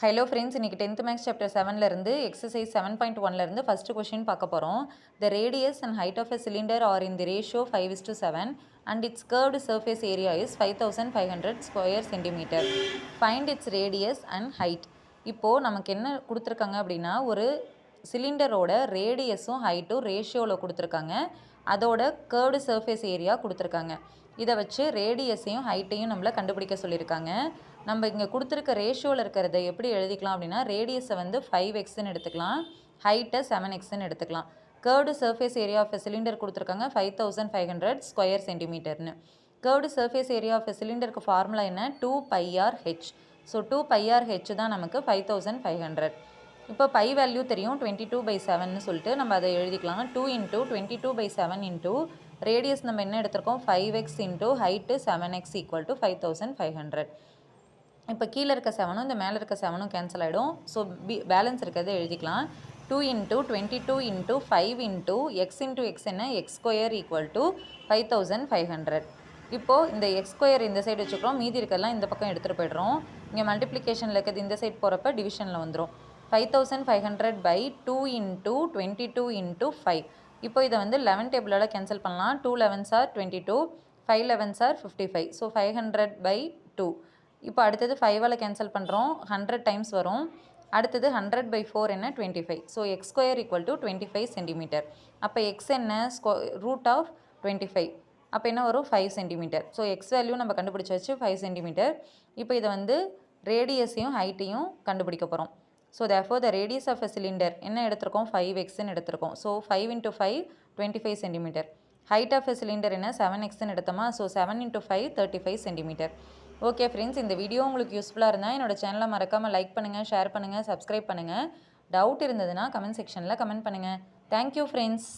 Hello friends, இன்றைக்கி 10th maths chapter 7லேருந்து exercise 7.1லேருந்து ஃபஸ்ட்டு கொஷின் பார்க்க போகிறோம். The radius and height of a cylinder are in the ratio 5:7 and its curved surface area is 5500 square centimetre. Find its radius and height. இப்போது நமக்கு என்ன கொடுத்துருக்காங்க அப்படின்னா, ஒரு சிலிண்டரோட ரேடியஸும் ஹைட்டும் ரேஷியோவில் கொடுத்துருக்காங்க. அதோட கர்வ்டு சர்ஃபேஸ் ஏரியா கொடுத்துருக்காங்க. இதை வச்சு ரேடியஸையும் ஹைட்டையும் நம்மளை கண்டுபிடிக்க சொல்லியிருக்காங்க. நம்ம இங்கே கொடுத்துருக்க ரேஷியோவில் இருக்கிறத எப்படி எழுதிக்கலாம் அப்படின்னா, ரேடியஸை வந்து 5xன்னு எடுத்துக்கலாம், ஹைட்டை 7xன்னு எடுத்துக்கலாம். Curved surface area of a cylinder கொடுத்துருக்காங்க 5500 ஸ்கொயர் சென்டிமீட்டர்னு. Curved surface area of a சிலிண்டருக்கு ஃபார்முலா என்ன? 2πrh. ஸோ 2πrh தான் நமக்கு 5500. இப்போ பை வேல்யூ தெரியும், 22/7ன்னு சொல்லிட்டு நம்ம அதை எழுதிக்கலாம். 2 × 22/7 இன்ட்டு ரேடியஸ் நம்ம என்ன எடுத்திருக்கோம்? 5x into height 7x = 5500. இப்போ கீழே இருக்க 7ம் இந்த மேலே இருக்க 7ம் கேன்சல் ஆகிடும். ஸோ பேலன்ஸ் இருக்கிறத எழுதிக்கலாம். 2 × 22 × 5 × x × x என்ன? x² = 5500. இப்போது இந்த x² இந்த சைடு வச்சுக்கிறோம், மீதி இருக்கிறதெல்லாம் இந்த பக்கம் எடுத்துகிட்டு போய்ட்றோம். இங்கே மல்டிப்ளிகேஷனில் இருக்கிறது இந்த சைடு போகிறப்ப டிவிஷனில் வந்துடும். 5500/2 × 22 × 5. இப்போ இதை வந்து 11 டேபிளால் கேன்சல் பண்ணலாம். 2 11s are 22, 5 11s are 55. So 500/2. இப்போ அடுத்தது 5ஆல் கேன்சல் பண்ணுறோம், 100 டைம்ஸ் வரும். அடுத்தது 100/4 என்ன? 25. So x² = 25 centimetre. அப்போ x என்ன? √25. அப்போ என்ன வரும்? 5 சென்டிமீட்டர். ஸோ x வேல்யூ நம்ம கண்டுபிடிச்சாச்சு, 5 சென்டிமீட்டர். இப்போ இதை வந்து ரேடியஸையும் ஹைட்டையும் கண்டுபிடிக்க போகிறோம். So therefore the radius of a cylinder என்ன எடுத்திருக்கோம்? 5xன்னு எடுத்திருக்கோம். So 5 × 5 25 centimetre. Height of a cylinder என்ன? 7xன்னு எடுத்தோமா? So 7 × 5 35 centimetre. ஓகே ஃப்ரெண்ட்ஸ், இந்த வீடியோ உங்களுக்கு யூஸ்ஃபுல்லாக இருந்தால் என்னோடய சேனலை மறக்காமல் லைக் பண்ணுங்கள், ஷேர் பண்ணுங்கள், சப்ஸ்கிரைப் பண்ணுங்கள். டவுட் இருந்ததுன்னா கமெண்ட் செக்ஷனில் கமெண்ட் பண்ணுங்கள். Thank you friends.